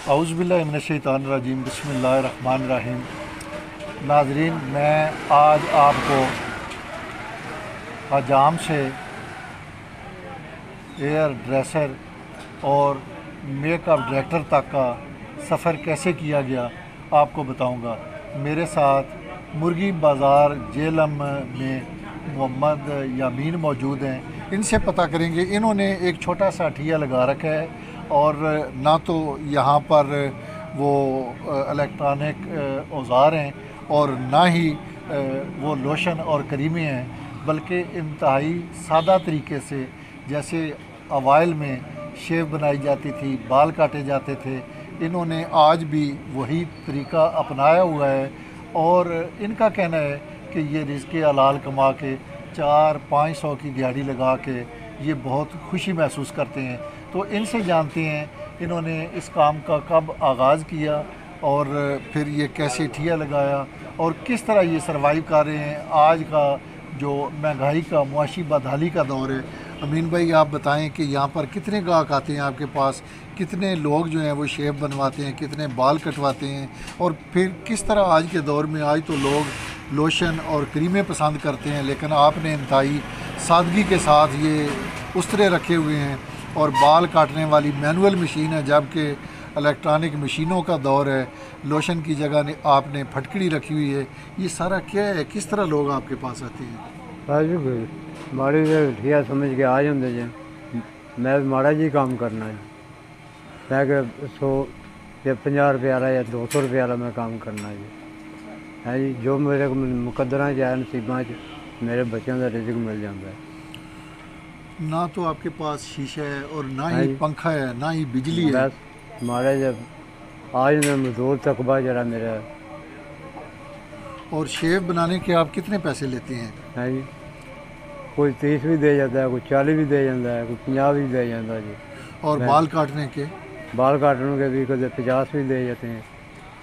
औज़ुबिल्लाहिमिनश्शैतानिर्रजीम बिस्मिल्लाहिर्रहमानिर्रहीम। नाज़रीन, मैं आज आपको हजाम से एयर ड्रेसर और मेकअप डायरेक्टर तक का सफ़र कैसे किया गया आपको बताऊंगा। मेरे साथ मुर्गी बाज़ार जेलम में मोहम्मद यामीन मौजूद हैं। इनसे पता करेंगे। इन्होंने एक छोटा सा ठिया लगा रखा है और ना तो यहाँ पर वो इलेक्ट्रॉनिक औज़ार हैं और ना ही वो लोशन और क्रीमें हैं, बल्कि इंतहाई सादा तरीके से, जैसे अवाइल में शेव बनाई जाती थी, बाल काटे जाते थे, इन्होंने आज भी वही तरीका अपनाया हुआ है। और इनका कहना है कि ये रिज़्क़ हलाल कमा के 400-500 की दिहाड़ी लगा के ये बहुत खुशी महसूस करते हैं। तो इनसे जानते हैं इन्होंने इस काम का कब आगाज़ किया और फिर ये कैसे ठिया लगाया और किस तरह ये सर्वाइव कर रहे हैं आज का जो महंगाई का मुआशी बदहाली का दौर है। अमीन भाई, आप बताएं कि यहाँ पर कितने ग्राहक आते हैं आपके पास, कितने लोग जो हैं वो शेव बनवाते हैं, कितने बाल कटवाते हैं, और फिर किस तरह आज के दौर में, आज तो लोग लोशन और क्रीमें पसंद करते हैं, लेकिन आपने इंतहाई सादगी के साथ ये उस्तरे रखे हुए हैं और बाल काटने वाली मैनुअल मशीन है, जबकि इलेक्ट्रॉनिक मशीनों का दौर है। लोशन की जगह ने आपने फटकड़ी रखी हुई है। ये सारा क्या है, किस तरह लोग आपके पास आते हैं? माड़ी ठिया समझ के आ जाते जी, मैं माड़ा जी काम करना जी, मैं 100 या 50 रुपये वाला या 200 रुपये वाला मैं काम करना जी, है जी। जो मेरे मुकद्दर है, नसीबा मेरे बच्चों का रिज़्क़ मिल जाता है। ना तो आपके पास शीशा है और ना ही पंखा है, ना ही बिजली है। बस माड़ा जब आज मैं मजदूर तकबा जरा मेरा। और शेव बनाने के आप कितने पैसे लेते हैं? है जी, कोई 30 भी दे जाता है, कोई 40 भी दे जाता है, कोई 50 भी दे जाता है जी। और बाल काटने के? बाल काटने के भी कभी 50 भी दे जाते हैं,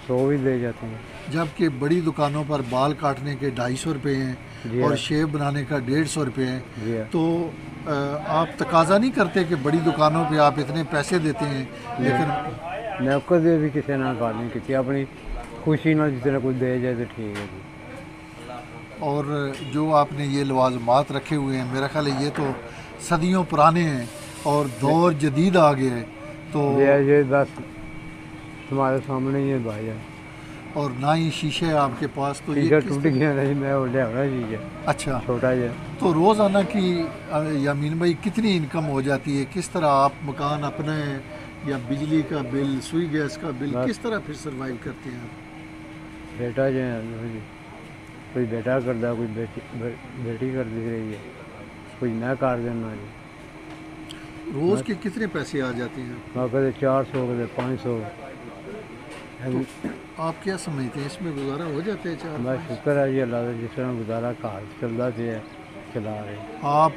100 भी दे जाते हैं। जबकि बड़ी दुकानों पर बाल काटने के 250 रुपये हैं और शेव बनाने का 150 रुपये है। तो आप तकाजा नहीं करते कि बड़ी दुकानों पे आप इतने पैसे देते हैं? लेकिन मैं कदे भी किसी ना गल नहीं की, अपनी खुशी ना जितना कुछ दे जाए तो ठीक है जी। और जो आपने ये लवाजमात रखे हुए हैं, मेरा ख्याल है ये तो सदियों पुराने हैं और दौर जदीद आ गया है। तो ये बस तुम्हारे सामने ही है भाई है। और ना ही शीशे है आपके पास, तो ये टूट गया नहीं, मैं लिया चीज़ है। अच्छा, छोटा है। तो रोज़ाना की यामीन भाई कितनी इनकम हो जाती है? किस तरह आप मकान अपने या बिजली का बिल, सुई गैस का बिल, किस तरह फिर सर्वाइव करते हैं आप? बेटा जो है जी, कोई बेटा करता, कोई बेटी कर दी रही है, कोई मैं कर देना जी। रोज़ के कितने पैसे आ जाते हैं? कदे 400, कदे 500। तो आप क्या समझते हैं, इसमें गुजारा हो जाता है? चार बस शुक्र है जी अल्लाह का, जिस तरह गुजारा घर चलता पे है, चला रहे। आप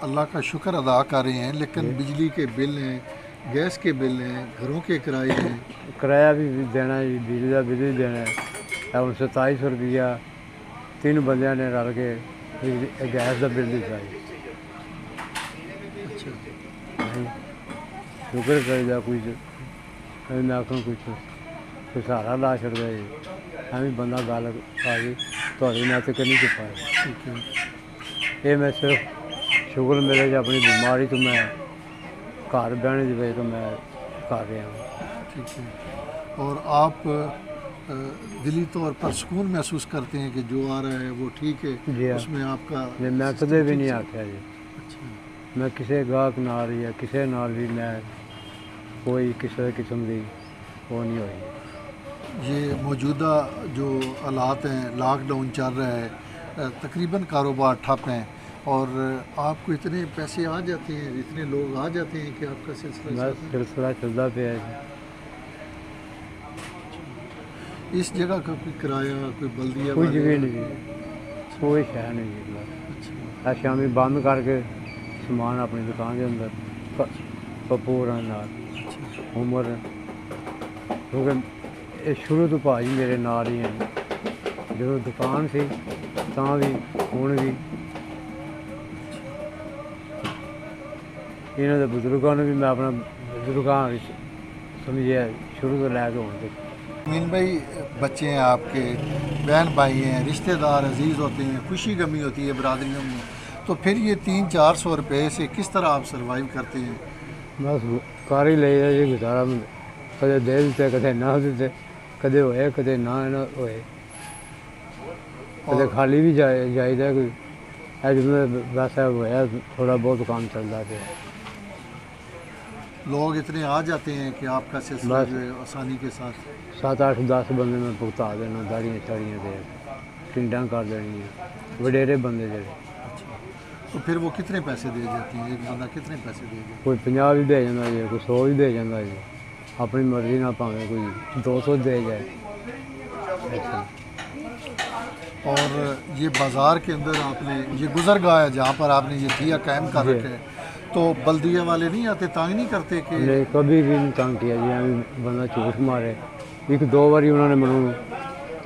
अल्लाह का शुक्र अदा कर रहे हैं, लेकिन बिजली के बिल हैं, गैस के बिल हैं, घरों के किराए हैं। किराया भी देना है जी, बिजली का बिल भी देना है। हम 2700 रुपया 3 बंदियां ने रल के गैस का बिल दिता है। शुक्र करेगा कुछ मैं आखा कुछ सहारा ला छड़ता जी, एवं बंदा गल आ गई थोड़ी मैं तो नहीं चुप पाया। ये मैं सिर्फ शुक्र मेरे अपनी बीमारी तो मैं घर बहने की वजह तो मैं कर रहा हूँ। ठीक है। और आप दिली तौर पर सुकून महसूस करते हैं कि जो आ रहा है वो ठीक है? जी उसमें आपका मैं कदे भी नहीं आख्या जी। अच्छा, मैं किसी गाहक नाल या किसी नाल भी मैं कोई किसी किस्म की वो नहीं हुई। ये मौजूदा जो हालात हैं, लॉकडाउन चल रहा है, तकरीबन कारोबार ठप हैं और आपको इतने पैसे आ जाते हैं, इतने लोग आ जाते हैं कि आपका सिलसिला चलता पे है। इस जगह का कोई किराया, कोई बल्दिया? कुछ भी नहीं, कोई शह नहीं जी। अच्छा, शामी बंद करके समान अपनी दुकान के अंदर पपूर उम्र, क्योंकि ये शुरू तो भाजी मेरे नाल ही हैं, जो दुकान सी तां भी हुण भी। इन्होंने बुजुर्गों ने भी मैं अपना बुजुर्गों समझिए शुरू तो लैके हुण तक। मीन भाई, बच्चे हैं आपके, बहन भाई हैं, रिश्तेदार अजीज़ होते हैं, खुशी गमी होती है बरादरियों में, तो फिर ये 300-400 रुपये से किस तरह आप सर्वाइव करते हैं? बस कर ही लईदा जी गुजारा, कदे दे दिते कदे ना दिते, कदे होए कदे ना होए, कदे खाली भी जाईदा कोई अज में वैसा होया थोड़ा बहुत काम चलता पे। लोग इतने आ जाते हैं कि आपका सिलसिला बस। जो है आसानी के साथ? 7 8 10 बंदे में भुगता देना, दाड़ियाँ शाड़ियाँ दे टिंडा कर देनी, वडेरे बंदे जड़े। तो फिर वो कितने पैसे दे जाते हैं? एक बंदा कितने पैसे दे जाता कोई 50 भी दे जाता जी, कोई 100 भी दे जाता जी, अपनी मर्जी ना, भावें कोई 200 दे जाए ऐसा। है? और ये बाज़ार के अंदर आपने ये गुजरगाह है जहाँ पर आपने ये थिया कायम कर जी। रखे है, तो बल्दिया वाले नहीं आते, तंग नहीं करते कि? नहीं कभी भी नहीं तंग किया जी, हमें बंदा झूठ मारे। एक दो बारी उन्होंने मैनू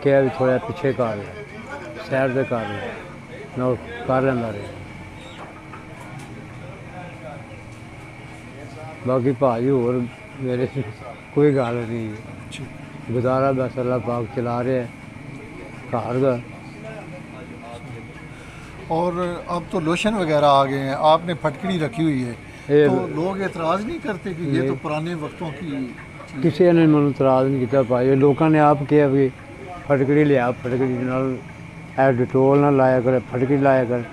कहा भी थोड़ा पीछे कर ले, सैर से कर ले, मैं कर लेंदा रहा। बाकी भाजी होर मेरे कोई गल नहीं, गुजारा बस अल्लाह पाक चला रहे हैं घर का। और अब तो लोशन वगैरह आ गए हैं, आपने फटकड़ी रखी हुई है, ये तो लोग एतराज़ नहीं करते कि ये तो पुराने वक्तों की चीज़? किसी ने मैं इतराज़ नहीं किया भाई, लोगों ने आप कहा भी फटकड़ी लिया, फटकड़ी नाल ए डिटोल ना लाया कर, फटकड़ी लाया कर।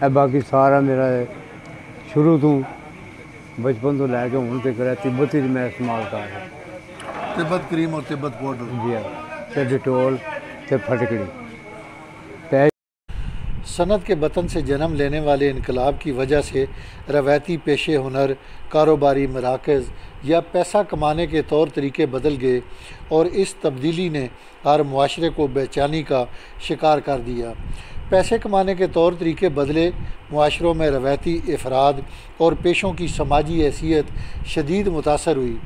ए बाकी सारा मेरा शुरू तो बचपन तो लैके हूँ तक तिब्बत ही मैं इस्तेमाल कर रहा। तिब्बत क्रीम और तिब्बत पाउडर। जी हाँ, ते डिटोल ते फटकड़ी। सनत के वतन से जन्म लेने वाले इनकलाब की वजह से रवायती पेशे, हुनर, कारोबारी मराकज़ या पैसा कमाने के तौर तरीके बदल गए और इस तब्दीली ने हर मुआशरे को बेचैनी का शिकार कर दिया। पैसे कमाने के तौर तरीके बदले, मुआशरों में रवायती अफराद और पेशों की समाजी हैसियत शदीद मुतासर हुई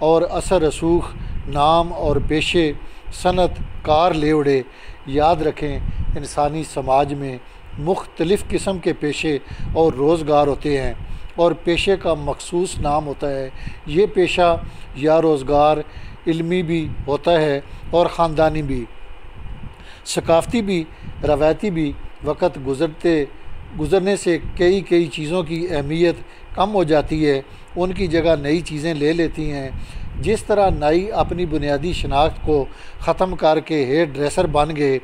और असर रसूख नाम और पेशे सनत कार ले उड़े। याद रखें, इंसानी समाज में मुख्तलिफ़ किस्म के पेशे और रोज़गार होते हैं और पेशे का मखसूस नाम होता है। ये पेशा या रोज़गार इल्मी भी होता है और ख़ानदानी भी, सकाफ़ती भी, रवायती भी। वक़्त गुज़रने से कई चीज़ों की अहमियत कम हो जाती है, उनकी जगह नई चीज़ें ले लेती हैं। जिस तरह नाई अपनी बुनियादी शनाख्त को ख़त्म करके हेयर ड्रेसर बन गए,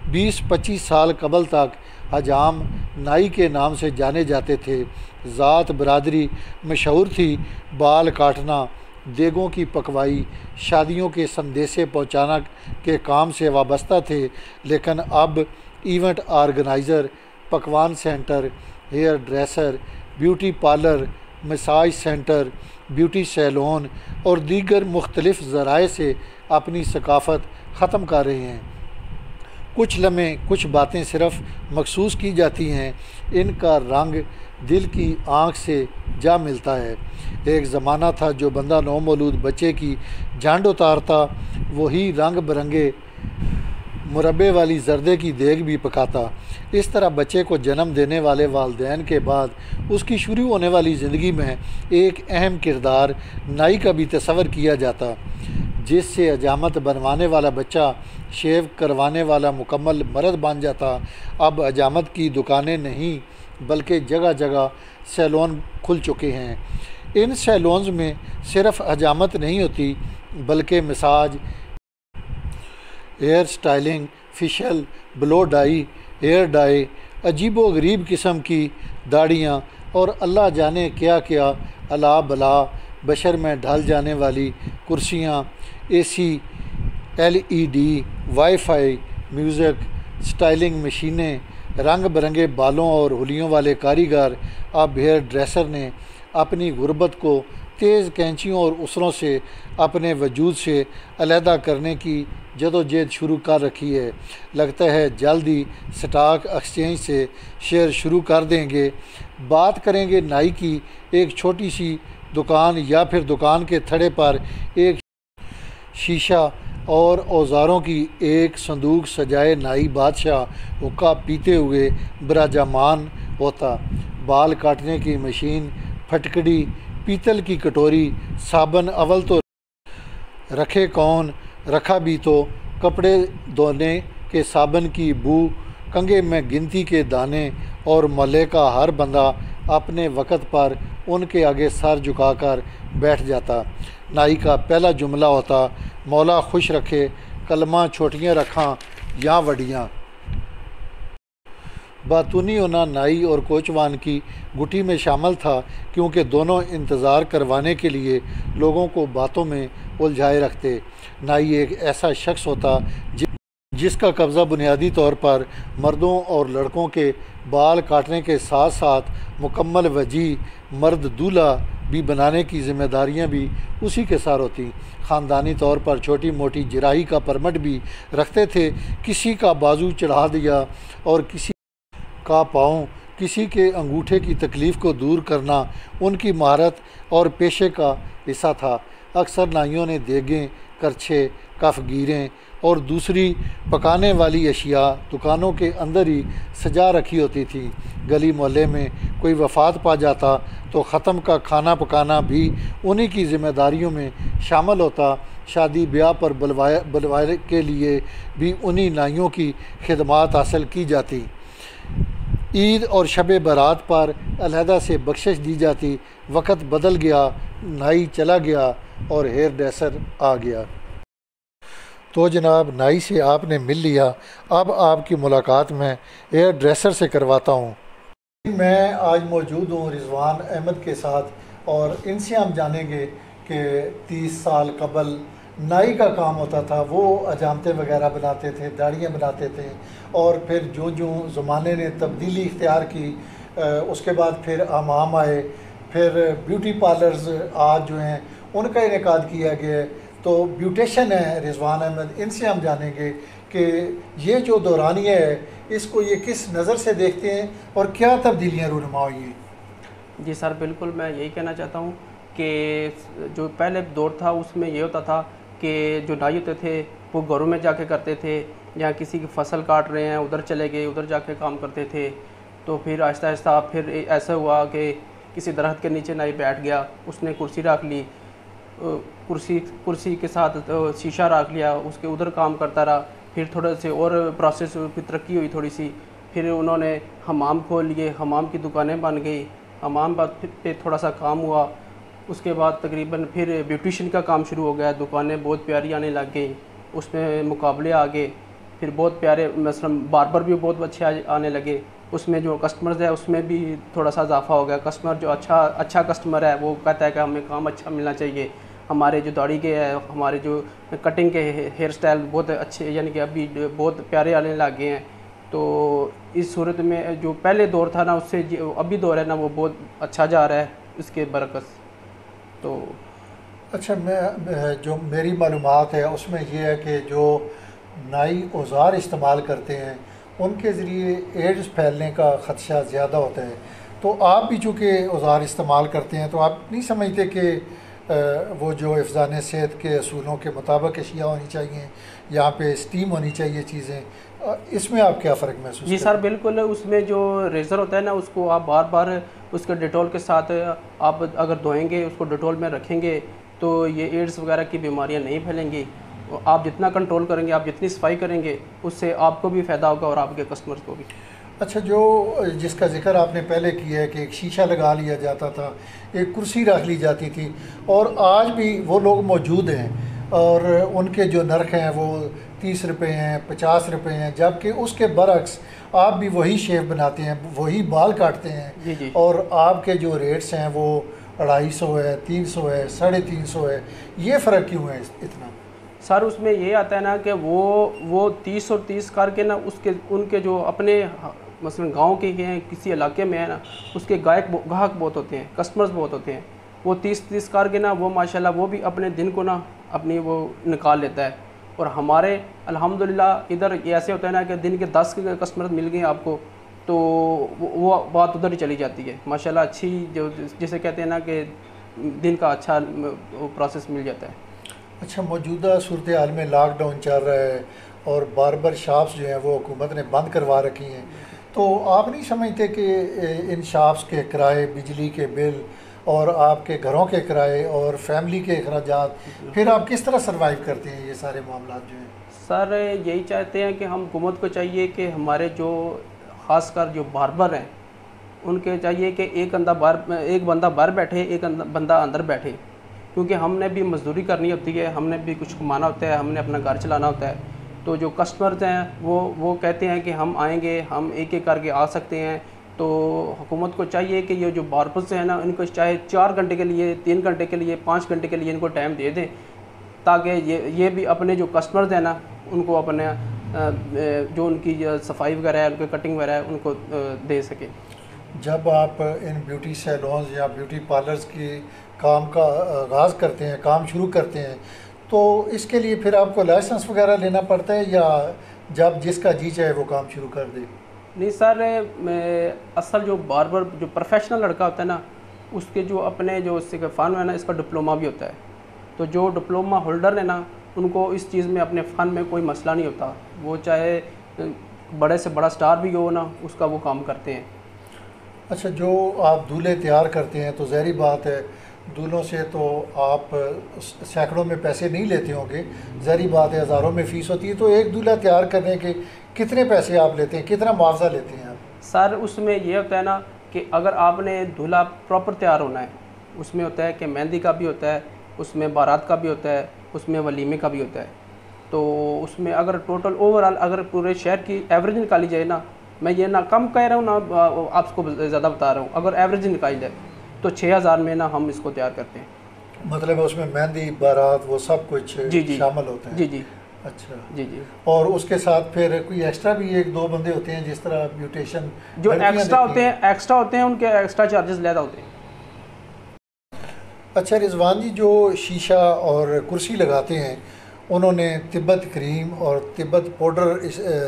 20-25 साल कबल तक हजाम नाई के नाम से जाने जाते थे। ज़ात बरादरी मशहूर थी, बाल काटना, देगों की पकवाई, शादियों के संदेशे पहुंचाना के काम से वाबस्ता थे। लेकिन अब इवेंट ऑर्गेनाइज़र, पकवान centre, hair dresser, beauty parlour, massage centre, beauty salon और दीगर मुख्तलिफ़ ज़राए से अपनी सकाफ़त ख़त्म कर रहे हैं। कुछ लम्हे, कुछ बातें सिर्फ़ मखसूस की जाती हैं, इनका रंग दिल की आँख से जा मिलता है। एक ज़माना था जो बंदा नौमौलूद बच्चे की झांड उतारता, वही रंग बिरंगे मुरब्बे वाली जर्दे की देग भी पकाता। इस तरह बच्चे को जन्म देने वाले वालिदैन के बाद उसकी शुरू होने वाली ज़िंदगी में एक अहम किरदार नाई का भी तस्वर किया जाता, जिससे हजामत बनवाने वाला बच्चा शेव करवाने वाला मुकम्मल मर्द बन जाता। अब हजामत की दुकानें नहीं बल्कि जगह जगह सैलून खुल चुके हैं। इन सैलून्स में सिर्फ हजामत नहीं होती बल्कि massage, hair styling, facial, blow dry, hair dye, अजीबो गरीब किस्म की दाढ़ियाँ और अल्लाह जाने क्या क्या अला बला बशर में ढल जाने वाली कुर्सियाँ, AC, LED, wifi, music, styling मशीनें, रंग बिरंगे बालों और हुलियों वाले कारीगर। अब हेयर ड्रेसर ने अपनी गुर्बत को तेज़ कैंचियों और उसरों से अपने वजूद से अलहदा करने की जदोजहद शुरू कर रखी है। लगता है जल्द ही स्टॉक एक्सचेंज से शेयर शुरू कर देंगे। बात करेंगे नाई की। एक छोटी सी दुकान या फिर दुकान के थड़े पर एक शीशा और औजारों की एक संदूक सजाए नाई बादशाह हुक्का पीते हुए विराजमान होता। बाल काटने की मशीन, फटकड़ी, पीतल की कटोरी, साबन अव्वल तो रखे कौन रखा भी तो, कपड़े धोने के साबन की बू, कंगे में गिनती के दाने, और मोहल्ले का हर बंदा अपने वक़्त पर उनके आगे सर झुकाकर बैठ जाता। नाई का पहला जुमला होता, मौला खुश रखे, कलमा छोटियाँ रखां या वडियाँ। बातूनी होना नाई और कोचवान की गुटी में शामिल था, क्योंकि दोनों इंतज़ार करवाने के लिए लोगों को बातों में उलझाए रखते। नाई एक ऐसा शख्स होता जिसका कब्ज़ा बुनियादी तौर पर मर्दों और लड़कों के बाल काटने के साथ साथ मुकम्मल वजी मर्द दूल्हा भी बनाने की ज़िम्मेदारियां भी उसी के साथ होती। ख़ानदानी तौर पर छोटी मोटी जिराही का परमट भी रखते थे। किसी का बाजू चढ़ा दिया और किसी का पाँव, किसी के अंगूठे की तकलीफ़ को दूर करना उनकी महारत और पेशे का हिस्सा था। अक्सर नाइयों ने देगें, करछे, कफगीरें और दूसरी पकाने वाली अशिया दुकानों के अंदर ही सजा रखी होती थी। गली मोहल्ले में कोई वफ़ात पा जाता तो ख़त्म का खाना पकाना भी उन्हीं की ज़िम्मेदारियों में शामिल होता। शादी ब्याह पर बुलवाए के लिए भी उन्हीं नाइयों की खिदमात हासिल की जाती। ईद और शब बारात पर अलहदा से बख्शिश दी जाती। वक़्त बदल गया, नाई चला गया और हेयर ड्रेसर आ गया। तो जनाब, नाई से आपने मिल लिया, अब आपकी मुलाकात मैं हेयर ड्रेसर से करवाता हूँ। मैं आज मौजूद हूँ रिजवान अहमद के साथ और इनसे हम जानेंगे कि 30 साल कबल नाई का काम होता था। वो अजामते वगैरह बनाते थे, दाढ़ियाँ बनाते थे, और फिर जो जो ज़माने ने तब्दीली इख्तियार की उसके बाद फिर हमाम आए, फिर ब्यूटी पार्लर्स आज जो हैं उनका इनेकाद किया गया है। तो ब्यूटिशन है रिजवान अहमद, इनसे हम जानेंगे कि ये जो दौरानिया है इसको ये किस नज़र से देखते हैं और क्या तब्दीलियाँ रूनुमा हुई हैं। जी सर, बिल्कुल मैं यही कहना चाहता हूँ कि जो पहले दौर था उसमें ये होता था कि जो नाई होते थे वो घरों में जाके करते थे, या किसी की फसल काट रहे हैं उधर चले गए, उधर जाके काम करते थे। तो फिर आहिस्ता आहिस्ता फिर ऐसा हुआ कि किसी दरख्त के नीचे नाई बैठ गया, उसने कुर्सी रख ली, कुर्सी के साथ शीशा रख लिया, उसके उधर काम करता रहा। फिर थोड़े से और प्रोसेस की तरक्की हुई थोड़ी सी, फिर उन्होंने हमाम खोल लिए, हमाम की दुकानें बन गई, हमाम पे थोड़ा सा काम हुआ। उसके बाद तकरीबन फिर ब्यूटिशन का काम शुरू हो गया, दुकानें बहुत प्यारी आने लग गई, उसमें मुकाबले आ गए। फिर बहुत प्यारे मसलन बार्बर भी बहुत अच्छे आने लगे, उसमें जो कस्टमर्स है उसमें भी थोड़ा सा इजाफा हो गया। कस्टमर जो अच्छा कस्टमर है वो कहता है कि हमें काम अच्छा मिलना चाहिए। हमारे जो दाढ़ी के है, हमारे जो कटिंग के हेयर स्टाइल बहुत अच्छे, यानी कि अभी बहुत प्यारे आने लग गए हैं। तो इस सूरत में जो पहले दौर था ना उससे अभी दौर है ना वो बहुत अच्छा जा रहा है इसके बरकस। तो अच्छा, मैं जो मेरी मालूमात है उसमें यह है कि जो नाई औज़ार इस्तेमाल करते हैं उनके ज़रिए एड्स फैलने का ख़दशा ज़्यादा होता है। तो आप भी चूँकि औज़ार इस्तेमाल करते हैं तो आप नहीं समझते कि वो जो हिफ़्ज़ान सेहत के असूलों के मुताबिक अशिया होनी चाहिए, यहाँ पे स्टीम होनी चाहिए चीज़ें, इसमें आप क्या फ़र्क महसूस? जी सर, बिल्कुल। उसमें जो रेज़र होता है ना उसको आप बार बार उसके डेटॉल के साथ आप अगर धोएंगे, उसको डेटॉल में रखेंगे तो ये एड्स वगैरह की बीमारियां नहीं फैलेंगी। आप जितना कंट्रोल करेंगे, आप जितनी सफाई करेंगे, उससे आपको भी फ़ायदा होगा और आपके कस्टमर्स को भी। अच्छा, जो जिसका जिक्र आपने पहले किया है कि एक शीशा लगा लिया जाता था, एक कुर्सी रख ली जाती थी, और आज भी वो लोग मौजूद हैं और उनके जो नर्ख हैं वो 30 रुपये हैं, 50 रुपये हैं, जबकि उसके बरक्स आप भी वही शेव बनाते हैं, वही बाल काटते हैं। जी जी। और आपके जो रेट्स हैं वो 250 है, 300 है, 350 है। ये फ़र्क क्यों है इतना? सर उसमें ये आता है ना कि वो 30 और 30 करके ना उनके जो अपने मसलन गांव के हैं, किसी इलाके में है ना, उसके ग्राहक बहुत होते हैं, कस्टमर्स बहुत होते हैं। वो 30 करके ना वो माशाल्लाह वो भी अपने दिन को ना अपनी वो निकाल लेता है। और हमारे अल्हम्दुलिल्लाह इधर ये ऐसे होता है ना कि दिन के 10 कस्टमर मिल गए आपको तो वो बात उधर ही चली जाती है माशाल्लाह। अच्छी जो जिसे कहते हैं ना कि दिन का अच्छा प्रोसेस मिल जाता है। अच्छा, मौजूदा सूरत हाल में लॉकडाउन चल रहा है और बार्बर शॉप्स जो हैं वो हुकूमत ने बंद करवा रखी हैं, तो आप नहीं समझते कि इन शॉप्स के किराए, बिजली के बिल और आपके घरों के किराए और फैमिली के अखराजात, फिर आप किस तरह सर्वाइव करते हैं ये सारे मामला जो हैं? सर यही चाहते हैं कि हम हुकूमत को चाहिए कि हमारे जो ख़ासकर जो बार्बर हैं उनके चाहिए कि एक बंदा बाहर बैठे, एक बंदा अंदर बैठे, क्योंकि हमने भी मजदूरी करनी होती है, हमने भी कुछ कमाना होता है, हमने अपना घर चलाना होता है। तो जो कस्टमर्स हैं वो कहते हैं कि हम आएंगे, हम एक एक करके आ सकते हैं। तो हुकूमत को चाहिए कि ये जो बार्बर्स हैं ना, इनको चाहे 4 घंटे के लिए, 3 घंटे के लिए, 5 घंटे के लिए इनको टाइम दे दें, ताकि ये भी अपने जो कस्टमर्स हैं ना उनको अपने जो उनकी सफाई वगैरह है, उनकी कटिंग वगैरह है, उनको दे सके। जब आप इन ब्यूटी सैलून्स या ब्यूटी पार्लर्स की काम का आगाज़ करते हैं, काम शुरू करते हैं, तो इसके लिए फिर आपको लाइसेंस वगैरह लेना पड़ता है या जब जिसका जी चाहे वो काम शुरू कर दे? नहीं सर, असल जो बार्बर जो प्रोफेशनल लड़का होता है ना, उसके जो अपने जो इसके फ़न है ना, इसका डिप्लोमा भी होता है। तो जो डिप्लोमा होल्डर है ना, उनको इस चीज़ में अपने फ़न में कोई मसला नहीं होता, वो चाहे बड़े से बड़ा स्टार भी हो ना, उसका वो काम करते हैं। अच्छा, जो आप दूल्हे तैयार करते हैं तो ज़ाहिर बात है दूल्हों से तो आप सैकड़ों में पैसे नहीं लेते होंगे, ज़ाहिर बात है हज़ारों में फ़ीस होती है। तो एक दूल्हा तैयार करने के कितने पैसे आप लेते हैं, कितना मुआवजा लेते हैं आप? सर उसमें ये होता है ना कि अगर आपने दूल्हा प्रॉपर तैयार होना है, उसमें होता है कि मेहंदी का भी होता है, उसमें बारात का भी होता है, उसमें वलीमे का भी होता है। तो उसमें अगर टोटल ओवरऑल अगर पूरे शहर की एवरेज निकाली जाए ना, मैं ये ना कम कह रहा हूँ ना आपको ज़्यादा बता रहा हूँ, अगर एवरेज निकाली जाए तो 6000 में ना हम इसको तैयार करते हैं। मतलब उसमें मेहंदी, बारात, वो सब कुछ जी शामिल होते हैं? जी जी। अच्छा जी। और उसके साथ फिर कोई एक्स्ट्रा भी 1-2 बंदे होते हैं जिस तरह ब्यूटिशियन जो एक्स्ट्रा होते हैं उनके एक्स्ट्रा चार्जेस ज़्यादा होते हैं। अच्छा रिजवान जी, जो शीशा और कुर्सी लगाते हैं उन्होंने तिब्बत क्रीम और तिब्बत पाउडर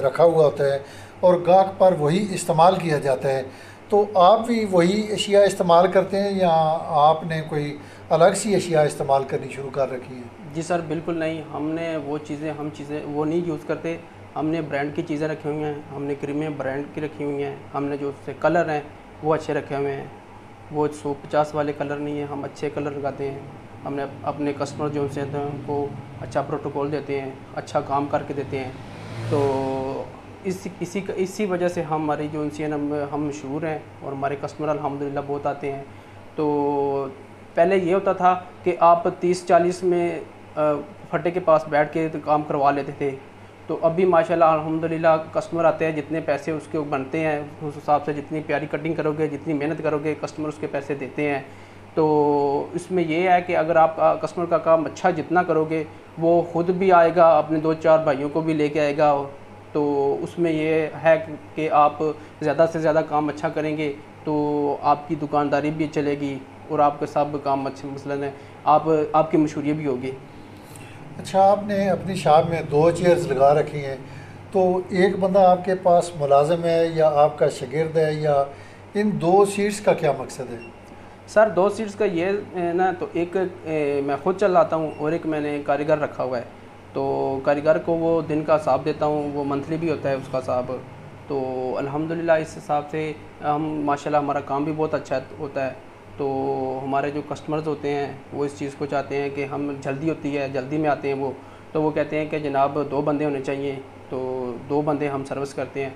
रखा हुआ होता है और गाहक पर वही इस्तेमाल किया जाता है, तो आप भी वही अशिया इस्तेमाल करते हैं या आपने कोई अलग सी अशिया इस्तेमाल करनी शुरू कर रखी है? जी सर बिल्कुल नहीं, हमने वो चीज़ें वो नहीं यूज़ करते। हमने ब्रांड की चीज़ें रखी हुई हैं, हमने क्रीमें ब्रांड की रखी हुई हैं, हमने जो उससे कलर हैं वो अच्छे रखे हुए हैं, वो 150 वाले कलर नहीं है, हम अच्छे कलर लगाते हैं। हमने अपने कस्टमर जो उनसे हैं उनको अच्छा प्रोटोकॉल देते हैं, अच्छा काम करके देते हैं। तो इसी वजह से हमारी जो उनसे हम मशहूर हैं और हमारे कस्टमर अल्हम्दुलिल्लाह बहुत आते हैं। तो पहले ये होता था कि आप 30-40 में फटे के पास बैठ के तो काम करवा लेते थे, तो अभी माशाल्लाह अल्हम्दुलिल्लाह कस्टमर आते हैं, जितने पैसे उसके बनते हैं उस हिसाब से जितनी प्यारी कटिंग करोगे, जितनी मेहनत करोगे, कस्टमर उसके पैसे देते हैं। तो इसमें ये है कि अगर आप कस्टमर का काम अच्छा जितना करोगे, वो ख़ुद भी आएगा, अपने 2-4 भाइयों को भी लेके आएगा। तो उसमें ये है कि आप ज़्यादा से ज़्यादा काम अच्छा करेंगे तो आपकी दुकानदारी भी चलेगी और आपके सब काम अच्छे मसलन है, आपकी मशहूरी भी होगी। अच्छा, आपने अपनी शॉप में 2 चेयर्स लगा रखी हैं, तो एक बंदा आपके पास मुलाजिम है या आपका शागिर्द है, या इन 2 सीट्स का क्या मकसद है? सर 2 सीट्स का ये ना, तो एक मैं ख़ुद चलाता हूँ और एक मैंने कारीगर रखा हुआ है। तो कारीगर को वो दिन का हिसाब देता हूँ, वो मंथली भी होता है उसका हिसाब। तो अल्हम्दुलिल्लाह इस हिसाब से हम माशाल्लाह हमारा काम भी बहुत अच्छा होता है। तो हमारे जो कस्टमर्स होते हैं वो इस चीज़ को चाहते हैं कि हम जल्दी होती है, जल्दी में आते हैं वो, तो वो कहते हैं कि जनाब 2 बंदे होने चाहिए, तो 2 बंदे हम सर्विस करते हैं।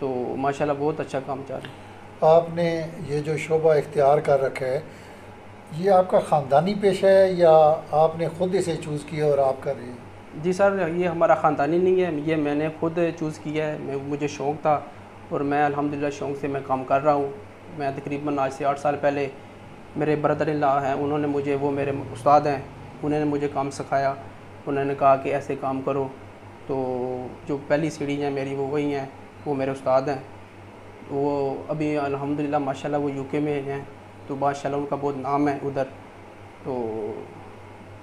तो माशाल्लाह बहुत अच्छा काम चल रहा है। आपने ये जो शोबा इख्तियार कर रखा है, ये आपका ख़ानदानी पेशा है या आपने ख़ुद इसे चूज़ किया और आप कर रहे हैं? जी सर, ये हमारा ख़ानदानी नहीं है, ये मैंने ख़ुद चूज़ किया है। मुझे शौक़ था और मैं अल्हम्दुलिल्लाह शौक़ से मैं काम कर रहा हूँ। मैं तकरीबन आज से 8 साल पहले मेरे ब्रदर इन लॉ हैं, उन्होंने मुझे, वो मेरे उस्ताद हैं, उन्होंने मुझे काम सिखाया। उन्होंने कहा कि ऐसे काम करो। तो जो पहली सीढ़ी है मेरी वो वही हैं, वो मेरे उस्ताद हैं। वो अभी अल्हम्दुलिल्लाह माशाल्लाह वो यूके में हैं, तो माशाल्लाह उनका बहुत नाम है उधर। तो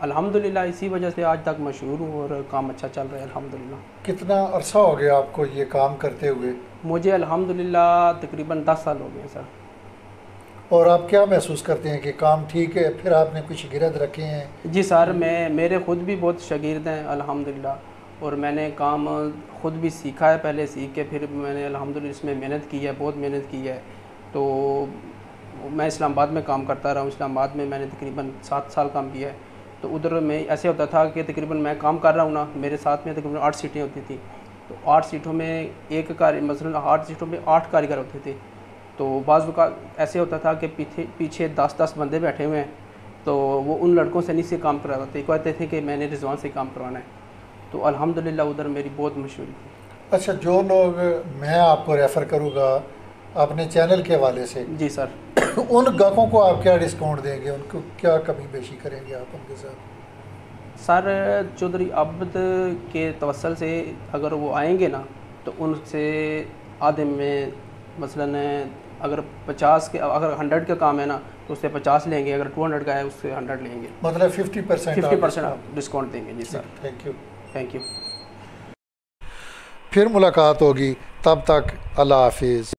अल्हम्दुलिल्लाह इसी वजह से आज तक मशहूर हूँ और काम अच्छा चल रहा है अल्हम्दुलिल्लाह। कितना अरसा हो गया आपको ये काम करते हुए? मुझे अल्हम्दुलिल्लाह तकरीबन 10 साल हो गए सर। और आप क्या महसूस करते हैं कि काम ठीक है? फिर आपने कुछ शागिर्द रखे हैं? जी सर, मेरे ख़ुद भी बहुत शागिर्द हैं अल्हम्दुलिल्लाह, और मैंने काम ख़ुद भी सीखा है, पहले सीख के फिर मैंने अल्हम्दुलिल्लाह इसमें मेहनत की है, बहुत मेहनत की है। तो मैं इस्लामाबाद में काम करता रहा हूँ। इस्लामाबाद में मैंने तकरीबन 7 साल काम किया है। तो उधर में ऐसे होता था कि तकरीबन मैं काम कर रहा हूँ ना, मेरे साथ में तकरीबन 8 सीटें होती थी। तो 8 सीटों में एक कार मसलन 8 सीटों में 8 कारीगर होते थे। तो बाज़ वक़्त ऐसे होता था कि पीछे 10-10 बंदे बैठे हुए हैं, तो वो उन लड़कों से नहीं से काम करवाते, कहते थे कि मैंने रिजवान से काम करवाना है। तो अल्हम्दुलिल्लाह उधर मेरी बहुत मशहूरी थी। अच्छा, जो लोग मैं आपको रेफ़र करूँगा अपने चैनल के हवाले से, जी सर। उन ग्राहकों को आप क्या डिस्काउंट देंगे, उनको क्या कमी बेशी करेंगे आप उनके साथ? सर चौधरी अब्द के तवसल से अगर वो आएंगे ना, तो उनसे आधे में मसलन अगर 50 के, अगर 100 का काम है ना तो उससे 50 लेंगे, अगर 200 का है उससे 100 लेंगे, मतलब 50% डिस्काउंट देंगे। जी sir. Thank you. Thank you. फिर मुलाकात होगी, तब तक अल्लाह हाफिज़।